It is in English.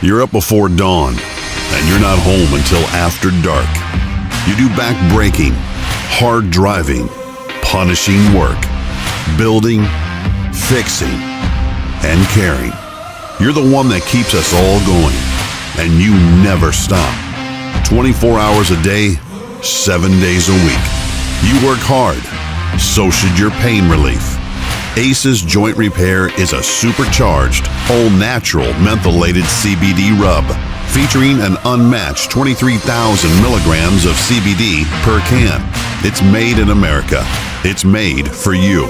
You're up before dawn, and you're not home until after dark. You do back-breaking, hard driving, punishing work, building, fixing, and caring. You're the one that keeps us all going, and you never stop. 24 hours a day, 7 days a week. You work hard, so should your pain relief. Ace's Joint Repair is a supercharged, all-natural mentholated CBD rub, featuring an unmatched 23,000 milligrams of CBD per can. It's made in America. It's made for you.